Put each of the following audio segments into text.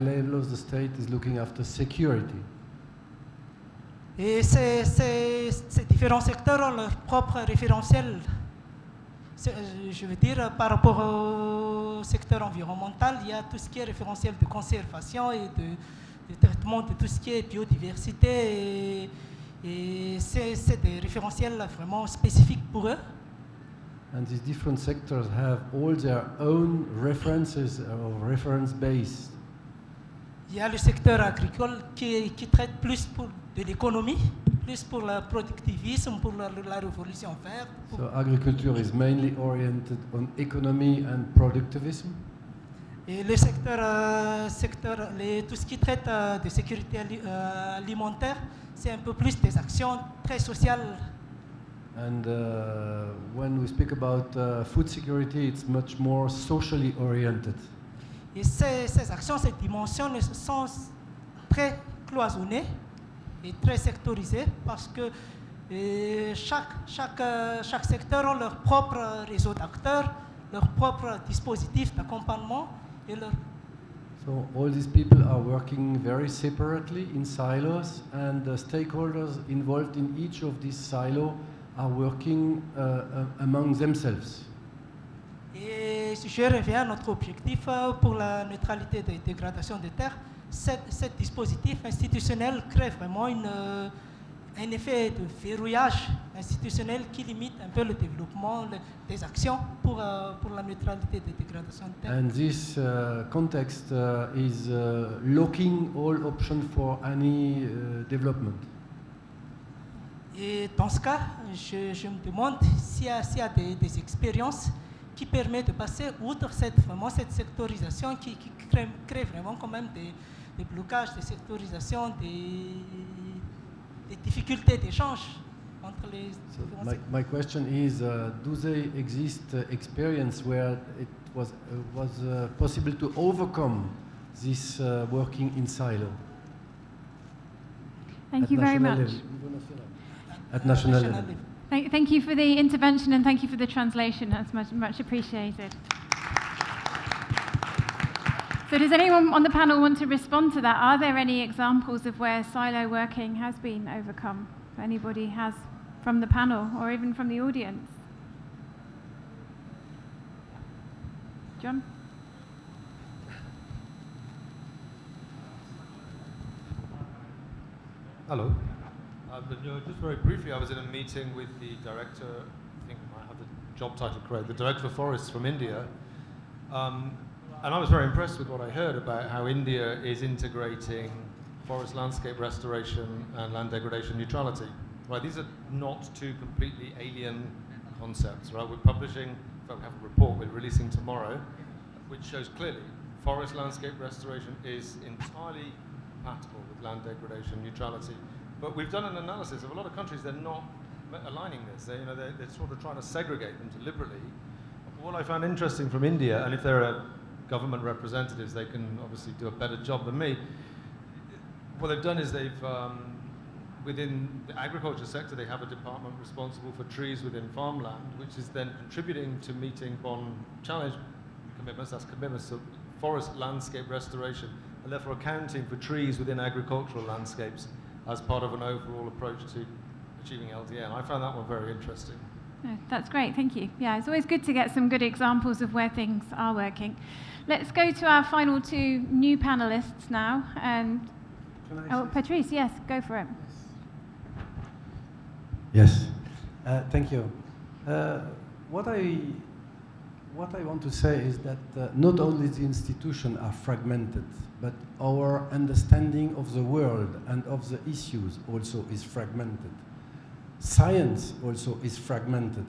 level of the state is looking after security. Et ces différents secteurs ont leur propre référentiel. Je veux dire, par rapport au secteur environnemental, il y a tout ce qui est référentiel de conservation et de traitement de tout ce qui est biodiversité. Et c'est des référentiels vraiment spécifiques pour eux. And these different sectors have all their own references or reference base. Il y a le secteur agricole qui traite plus de l'économie, plus pour le productivisme, pour la révolution verte. So agriculture is mainly oriented on economy and productivism. Et le secteur tout ce qui traite de sécurité alimentaire, c'est un peu plus des actions très sociales. And when we speak about food security, it's much more socially oriented. Et ces actions, ces dimensions sont très cloisonnées et très sectorisées parce que chaque secteur a leur propre réseau d'acteurs, leur propre dispositif d'accompagnement et leur... So all these people are working very separately in silos, and the stakeholders involved in each of these silos are working among themselves. Et si je reviens à notre objectif pour la neutralité des dégradations des terres, ce dispositif institutionnel crée vraiment un effet de verrouillage institutionnel qui limite un peu le développement des actions pour la neutralité des dégradations de terres. And this context is locking all options for any development. Et dans ce cas, je me demande s'il y a des expériences qui permettent de passer outre cette sectorisation qui crée vraiment quand même des blocages, des sectorisations, des difficultés d'échange entre les différents secteurs. My question is, do they exist experience where it was possible to overcome this working in silo? Thank you very much. At national level. Thank you for the intervention and thank you for the translation. That's much appreciated. So does anyone on the panel want to respond to that? Are there any examples of where silo working has been overcome? If anybody has from the panel or even from the audience? John? Hello. Just very briefly, I was in a meeting with the director, I think I have the job title correct, the director of forests from India, and I was very impressed with what I heard about how India is integrating forest landscape restoration and land degradation neutrality. Right, these are not two completely alien concepts. Right, we're publishing, in fact, we have a report we're releasing tomorrow, which shows clearly forest landscape restoration is entirely compatible with land degradation neutrality. But we've done an analysis of a lot of countries, they're not aligning this. They're sort of trying to segregate them deliberately. But what I found interesting from India, and if there are government representatives, they can obviously do a better job than me. What they've done is they've, within the agriculture sector, they have a department responsible for trees within farmland, which is then contributing to meeting Bonn Challenge commitments, that's commitments to forest landscape restoration, and therefore accounting for trees within agricultural landscapes as part of an overall approach to achieving LDN. I found that one very interesting. No, that's great, thank you. Yeah, it's always good to get some good examples of where things are working. Let's go to our final two new panelists now. Patrice, yes, go for it. Yes, thank you. What I want to say is that not only the institutions are fragmented, but our understanding of the world and of the issues also is fragmented. Science also is fragmented.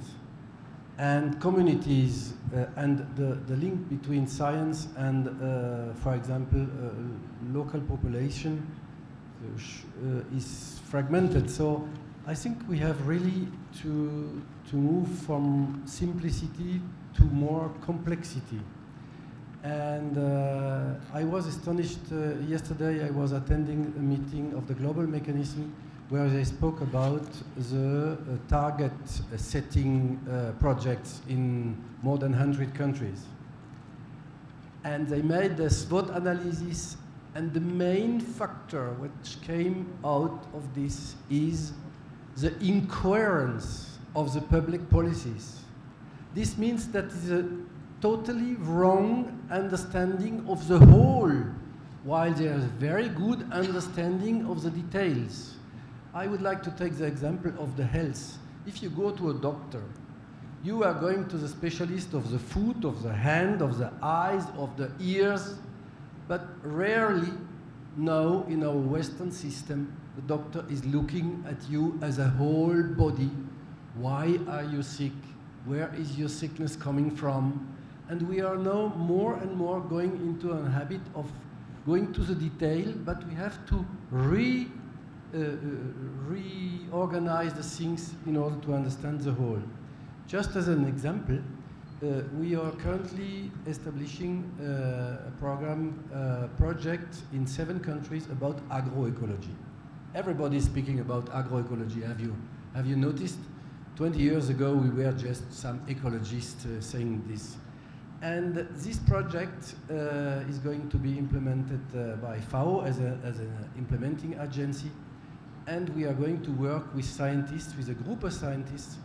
And communities and the link between science and, for example, local population is fragmented. So I think we have really to move from simplicity to more complexity. And I was astonished yesterday. I was attending a meeting of the Global Mechanism where they spoke about the target setting projects in more than 100 countries. And they made a SWOT analysis And the main factor which came out of this is the incoherence of the public policies. This means that it's a totally wrong understanding of the whole, while there is very good understanding of the details. I would like to take the example of the health. If you go to a doctor, you are going to the specialist of the foot, of the hand, of the eyes, of the ears, but rarely now in our Western system, the doctor is looking at you as a whole body. Why are you sick? Where is your sickness coming from? And we are now more and more going into a habit of going to the detail, but we have to reorganize the things in order to understand the whole. Just as an example, we are currently establishing a project in 7 countries about agroecology. Everybody is speaking about agroecology. Have you noticed? 20 years ago, we were just some ecologists saying this. And this project is going to be implemented by FAO as an implementing agency. And we are going to work with scientists, with a group of scientists,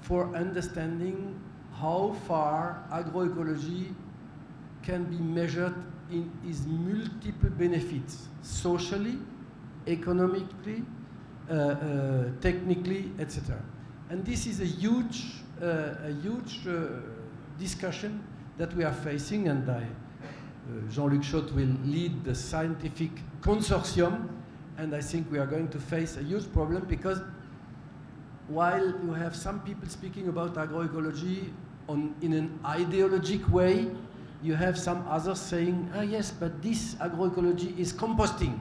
for understanding how far agroecology can be measured in its multiple benefits, socially, economically, technically, etc. And this is a huge discussion that we are facing, and Jean-Luc Schott will lead the scientific consortium, and I think we are going to face a huge problem, because while you have some people speaking about agroecology in an ideologic way, you have some others saying, ah, yes, but this agroecology is composting.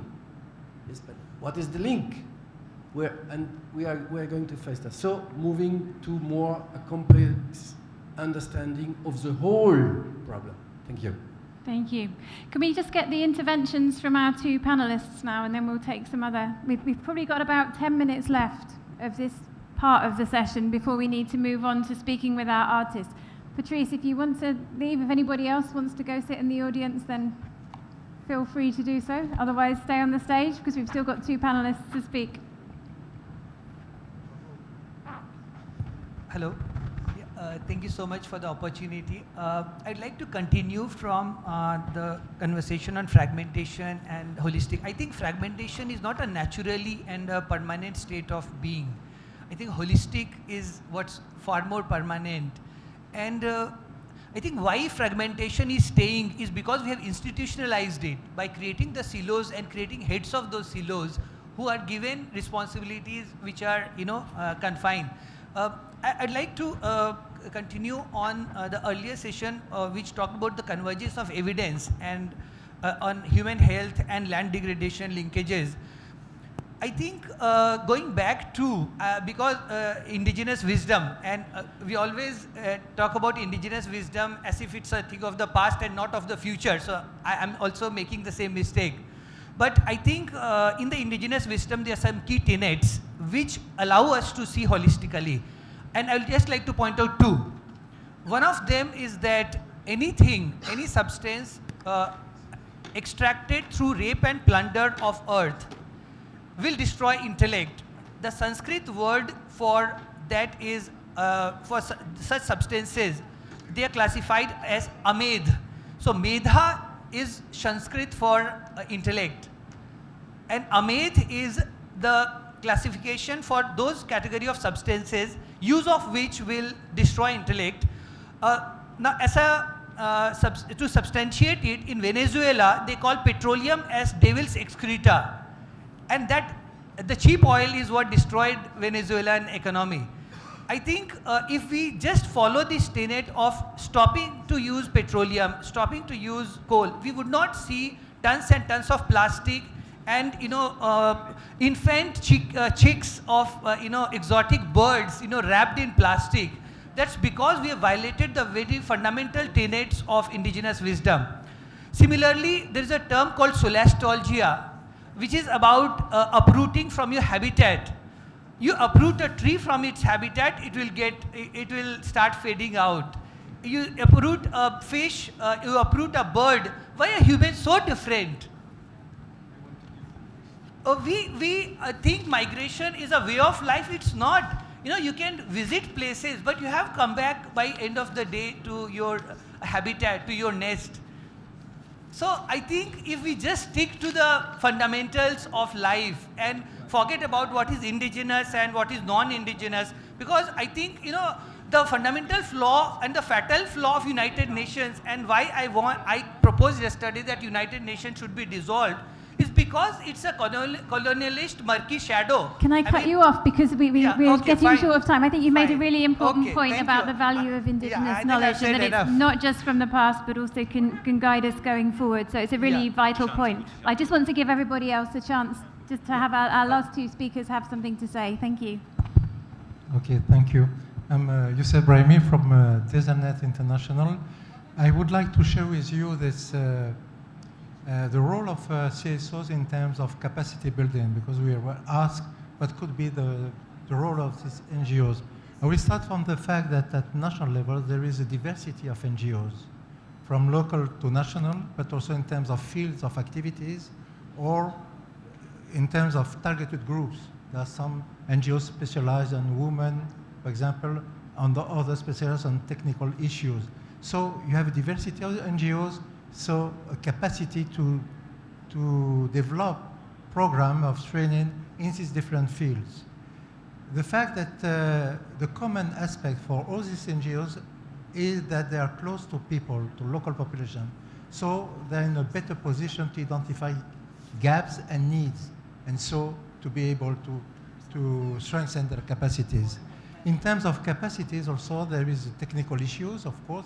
Yes, but what is the link? We are going to face that. So moving to more a complex understanding of the whole problem. Thank you. Thank you. Can we just get the interventions from our 2 panelists now, and then we'll take some other... We've probably got about 10 minutes left of this part of the session before we need to move on to speaking with our artists. Patrice, if you want to leave, if anybody else wants to go sit in the audience, then feel free to do so. Otherwise, stay on the stage, because we've still got 2 panelists to speak. Hello. Thank you so much for the opportunity. I'd like to continue from the conversation on fragmentation and holistic. I think fragmentation is not a naturally and a permanent state of being. I think holistic is what's far more permanent. And I think why fragmentation is staying is because we have institutionalized it by creating the silos and creating heads of those silos who are given responsibilities which are, confined. I'd like to continue on the earlier session which talked about the convergence of evidence and on human health and land degradation linkages. I think going back to, because indigenous wisdom, and we always talk about indigenous wisdom as if it's a thing of the past and not of the future, so I'm also making the same mistake. But I think in the indigenous wisdom there are some key tenets which allow us to see holistically. And I would just like to point out 2. One of them is that anything, any substance extracted through rape and plunder of earth will destroy intellect. The Sanskrit word for that is, for such substances, they are classified as amed. So medha is Sanskrit for intellect. And amed is the classification for those category of substances, use of which will destroy intellect. Now, as to substantiate it, in Venezuela, they call petroleum as devil's excreta. And that the cheap oil is what destroyed Venezuelan economy. I think if we just follow this tenet of stopping to use petroleum, stopping to use coal, we would not see tons and tons of plastic and infant chicks of exotic birds wrapped in plastic. That's because we have violated the very fundamental tenets of indigenous wisdom. Similarly, there is a term called solastalgia, which is about uprooting from your habitat. You uproot a tree from its habitat, it will start fading out. you uproot a fish, you uproot a bird. Why are humans so different? We think migration is a way of life. It's not. You know, you can visit places, but you have come back by end of the day to your habitat, to your nest. So I think if we just stick to the fundamentals of life and forget about what is indigenous and what is non-indigenous, because I think, you know, the fundamental flaw and the fatal flaw of United Nations, and why I proposed yesterday that United Nations should be dissolved, is because it's a colonialist murky shadow. Can I cut you off, because we're getting fine. short of time. I think you made a Fine. really important Okay, point thank about you. the value of indigenous I think knowledge, I've and that said it's enough. not just from the past, but also can guide us going forward. So it's a really vital point. I just want to give everybody else a chance just to have our last two speakers have something to say. Thank you. Okay, thank you. I'm Youssef Brahimi from Desernet International. I would like to share with you this the role of CSOs in terms of capacity building, because we were asked what could be the role of these NGOs. I will start from the fact that at national level there is a diversity of NGOs, from local to national, but also in terms of fields of activities or in terms of targeted groups. There are some NGOs specialized on women, for example, and the other specialized on technical issues. So you have a diversity of NGOs, so a capacity to develop program of training in these different fields. The fact that the common aspect for all these NGOs is that they are close to people, to local population. So they're in a better position to identify gaps and needs, and so to be able to strengthen their capacities. In terms of capacities also, there is technical issues, of course.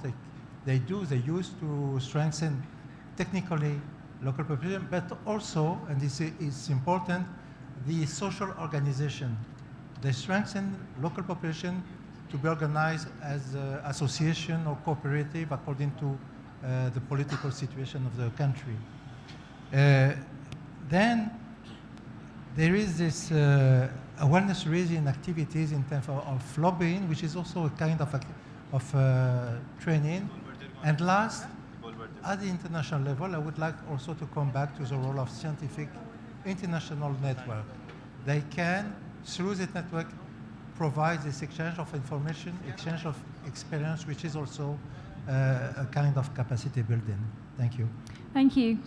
They use to strengthen technically local population, but also, and this is important, the social organization. They strengthen local population to be organized as association or cooperative according to the political situation of the country. Then there is this awareness raising activities in terms of lobbying, which is also a kind of training. And last, at the international level, I would like also to come back to the role of scientific international network. They can, through this network, provide this exchange of information, exchange of experience, which is also a kind of capacity building. Thank you. Thank you.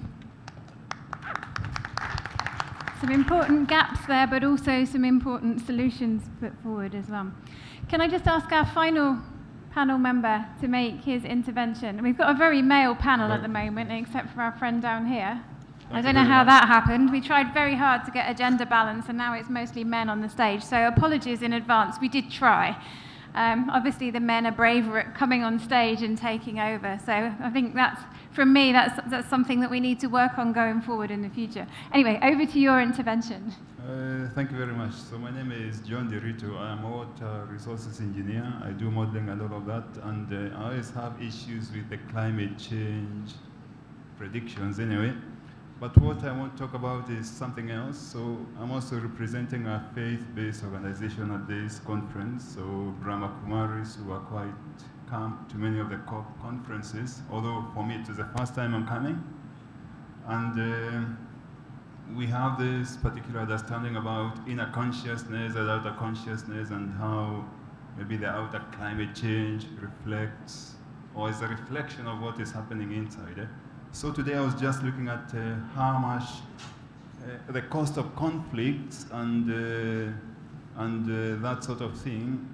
Some important gaps there, but also some important solutions put forward as well. Can I just ask our final panel member to make his intervention? We've got a very male panel at the moment, except for our friend down here. I don't know how that happened. We tried very hard to get a gender balance, and now it's mostly men on the stage. So apologies in advance. We did try. Obviously, the men are braver at coming on stage and taking over. So I think that's, from me, that's something that we need to work on going forward in the future. Anyway, over to your intervention. Thank you very much. So my name is John Derito. I am a water resources engineer. I do modeling and all of that. And I always have issues with the climate change predictions anyway. But what I want to talk about is something else. So I'm also representing a faith-based organization at this conference. So Brahma Kumaris, who are quite come to many of the conferences, although for me it was the first time I'm coming. And we have this particular understanding about inner consciousness and outer consciousness, and how maybe the outer climate change reflects or is a reflection of what is happening inside. So today I was just looking at how much the cost of conflicts and that sort of thing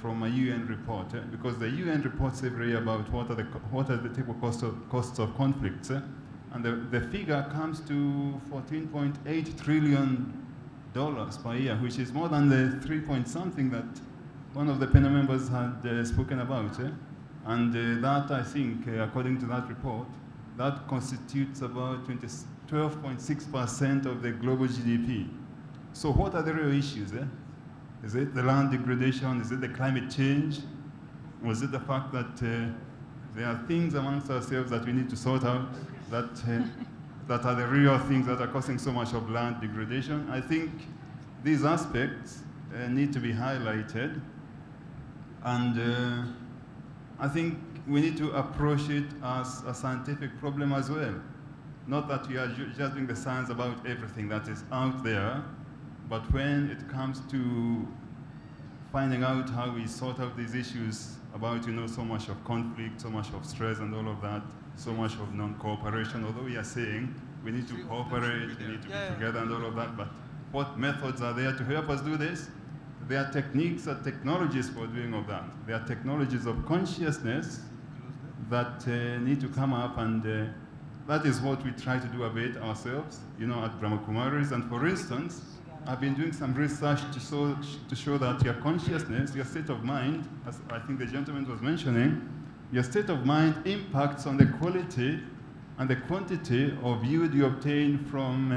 from a UN report, because the UN reports every year about what are the typical costs of conflicts, and the figure comes to $14.8 trillion per year, which is more than the 3-point-something that one of the panel members had spoken about, and that, I think, according to that report, that constitutes about 12.6% of the global GDP. So what are the real issues? Is it the land degradation? Is it the climate change? Or is it the fact that there are things amongst ourselves that we need to sort out that, that are the real things that are causing so much of land degradation? I think these aspects need to be highlighted. And I think we need to approach it as a scientific problem as well. Not that we are just doing the science about everything that is out there, but when it comes to finding out how we sort out these issues about, so much of conflict, so much of stress and all of that, so much of non-cooperation, although we are saying we need to cooperate, we need to be together and all of that, but what methods are there to help us do this? There are techniques and technologies for doing all that. There are technologies of consciousness that need to come up, and that is what we try to do a bit ourselves, at Brahma Kumaris. And for instance, I've been doing some research to show that your consciousness, your state of mind, as I think the gentleman was mentioning, your state of mind impacts on the quality and the quantity of yield you obtain from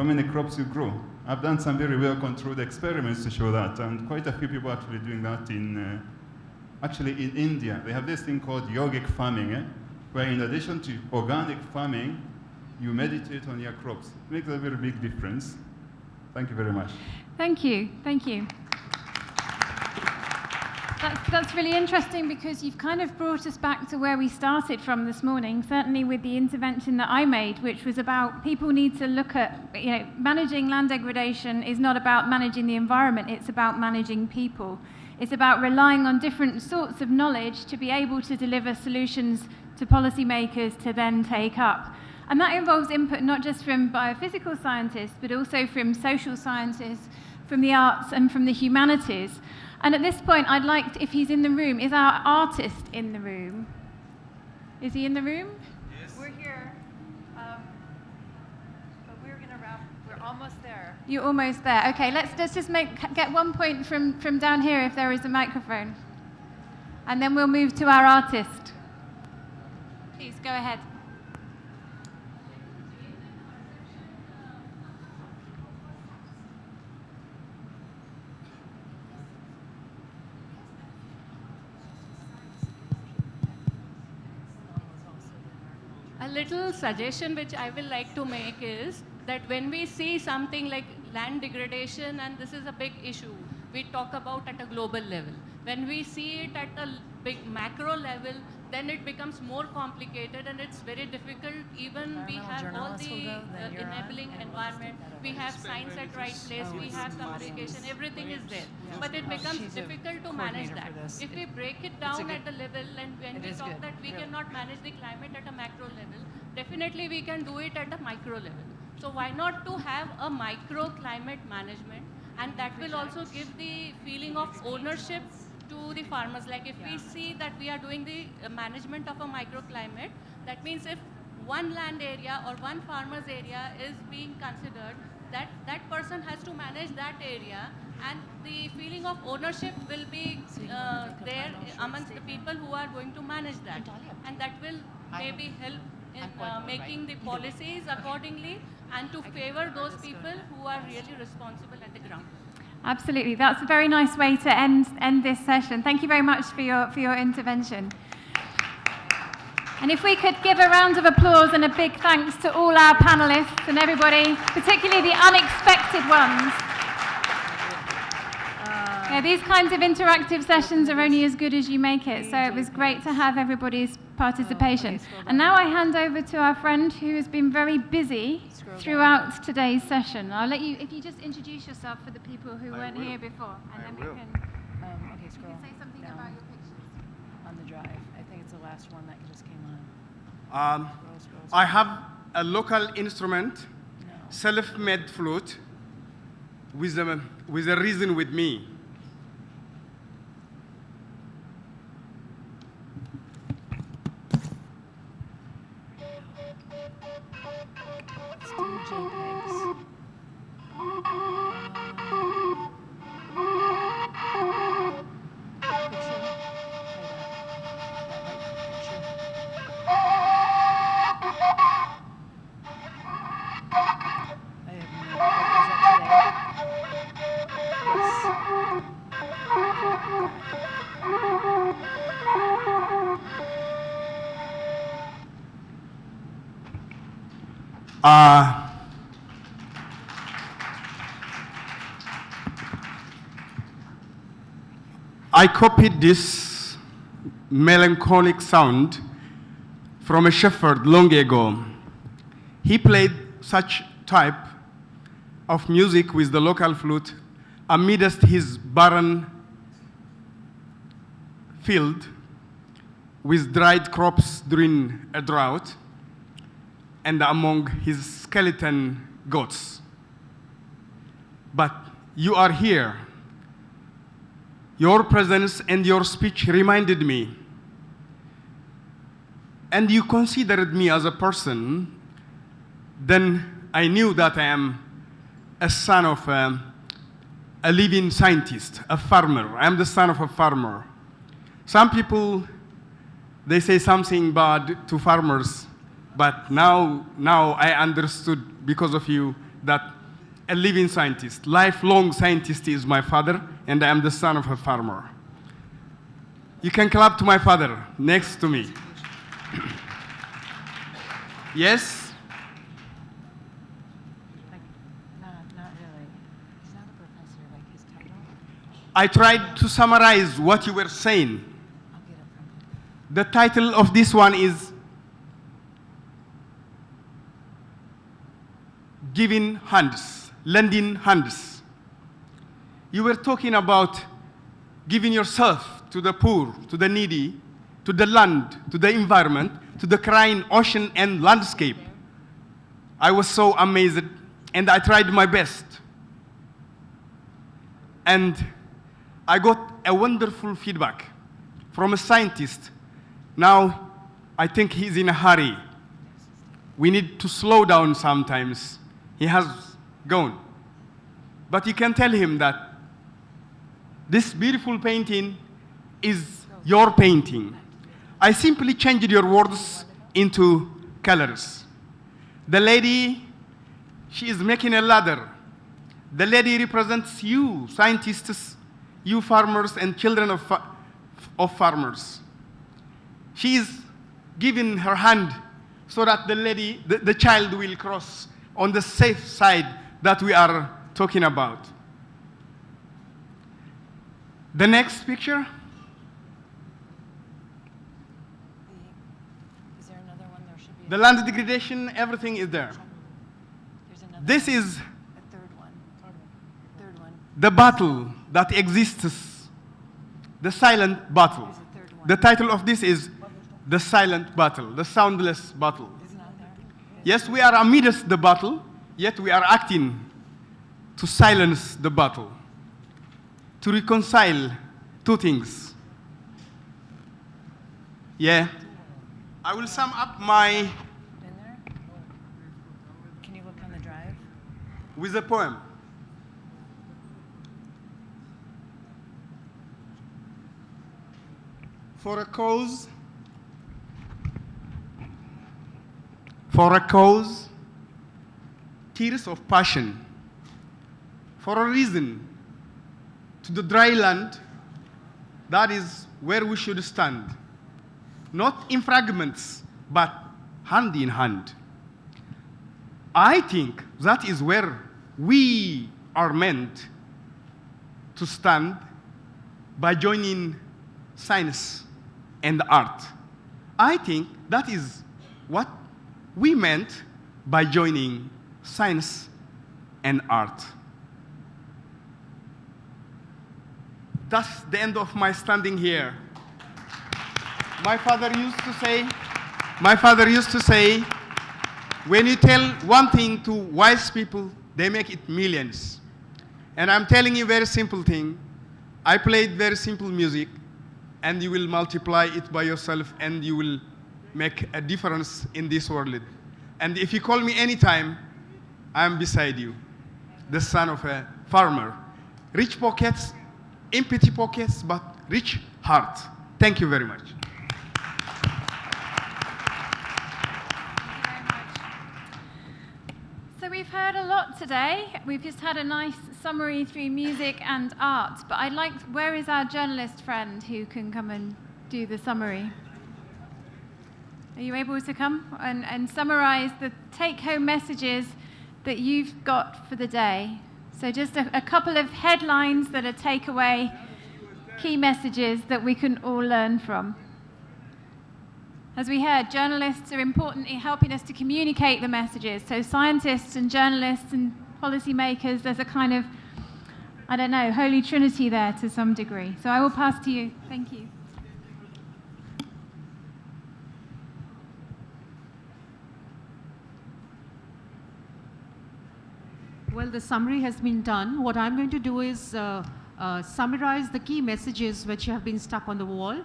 any crops you grow. I've done some very well-controlled experiments to show that, and quite a few people are actually doing that in India. They have this thing called yogic farming, where in addition to organic farming, you meditate on your crops. It makes a very big difference. Thank you very much. Thank you. Thank you. That's really interesting, because you've kind of brought us back to where we started from this morning, certainly with the intervention that I made, which was about people need to look at, managing land degradation is not about managing the environment, it's about managing people. It's about relying on different sorts of knowledge to be able to deliver solutions to policymakers to then take up. And that involves input not just from biophysical scientists, but also from social scientists, from the arts and from the humanities. And at this point, I'd like to, if he's in the room, is our artist in the room? Is he in the room? Yes. We're here, but we're going to wrap. We're almost there. You're almost there. Okay, let's just get 1 point from down here if there is a microphone. And then we'll move to our artist. Please, go ahead. A little suggestion which I will like to make is that when we see something like land degradation, and this is a big issue, we talk about at a global level. When we see it at a big macro level, then it becomes more complicated and it's very difficult. Even we have all the enabling environment, we have science at right place, we have communication, everything is there. But it becomes difficult to manage that. If we break it down at the level, and when we talk that we cannot manage the climate at a macro level, definitely we can do it at a micro level. So why not to have a micro climate management, and that will also give the feeling of ownership to the farmers. Like if we see that we are doing the management of a microclimate, that means if one land area or one farmer's area is being considered, that person has to manage that area, and the feeling of ownership will be there amongst the people who are going to manage that, and that will maybe help in making the policies accordingly and to favor those people who are really responsible at the ground. Absolutely, that's a very nice way to end this session. Thank you very much for your intervention. And if we could give a round of applause and a big thanks to all our panelists and everybody, particularly the unexpected ones. Yeah, these kinds of interactive sessions are only as good as you make it, so it was great to have everybody's participation. And now I hand over to our friend who has been very busy throughout today's session. I'll let you, if you just introduce yourself for the people who weren't here before, and then we can, Okay, scroll say something down about your pictures. on the drive. I think it's the last one that just came on. Scroll. I have a local instrument, self-made flute, with a reason with me. Let's do JPEGs. I copied this melancholic sound from a shepherd long ago. He played such type of music with the local flute amidst his barren field with dried crops during a drought and among his skeleton goats. But you are here. Your presence and your speech reminded me, and you considered me as a person. Then I knew that I am a son of a living scientist, a farmer. I am the son of a farmer. Some people, they say something bad to farmers, but now I understood because of you that a living scientist, lifelong scientist is my father, and I am the son of a farmer. You can clap to my father next to me. Yes? Not really. He's not a professor, like his title. I tried to summarize what you were saying. I'll get it from him. The title of this one is Giving Hands, Lending Hands. You were talking about giving yourself to the poor, to the needy, to the land, to the environment, to the crying ocean and landscape. I was so amazed, and I tried my best. And I got a wonderful feedback from a scientist. Now, I think he's in a hurry. We need to slow down sometimes. He has gone. But you can tell him that this beautiful painting is your painting. I simply changed your words into colors. The lady, she is making a ladder. The lady represents you, scientists, you farmers and children of farmers. She is giving her hand so that the lady, the child will cross on the safe side that we are talking about. The next picture. Is there another one? There should be. The land degradation, everything is there. There's another. This is A third one. Third one. the battle that exists, the silent battle. There's a third one. The title of this is The Silent Battle, the Soundless Battle. It's not there. Yes, we are amidst the battle, yet we are acting to silence the battle, to reconcile two things. Yeah. I will sum up my Been there? Can you look on the drive? with a poem. For a cause, tears of passion. For a reason, to the dry land, that is where we should stand. Not in fragments, but hand in hand. I think that is where we are meant to stand by joining science and art. I think that is what we meant by joining science and art. That's the end of my standing here. My father used to say, when you tell one thing to wise people, they make it millions. And I'm telling you a very simple thing. I played very simple music, and you will multiply it by yourself, and you will make a difference in this world. And if you call me anytime, I'm beside you, the son of a farmer. Rich pockets, empty pockets, but rich heart. Thank you very much. So we've heard a lot today. We've just had a nice summary through music and art. But where is our journalist friend who can come and do the summary? Are you able to come and summarize the take-home messages that you've got for the day? So just a couple of headlines that are takeaway key messages that we can all learn from. As we heard, journalists are important in helping us to communicate the messages. So scientists and journalists and policymakers, there's a kind of, I don't know, holy trinity there to some degree. So I will pass to you. Thank you. Well, the summary has been done. What I'm going to do is summarize the key messages which have been stuck on the wall.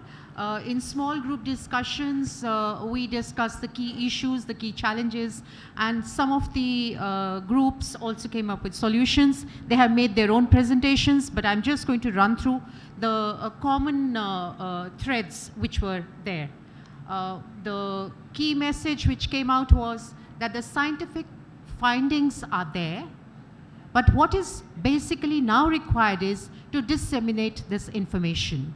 In small group discussions, we discussed the key issues, the key challenges, and some of the groups also came up with solutions. They have made their own presentations, but I'm just going to run through the common threads which were there. The key message which came out was that the scientific findings are there, but what is basically now required is to disseminate this information.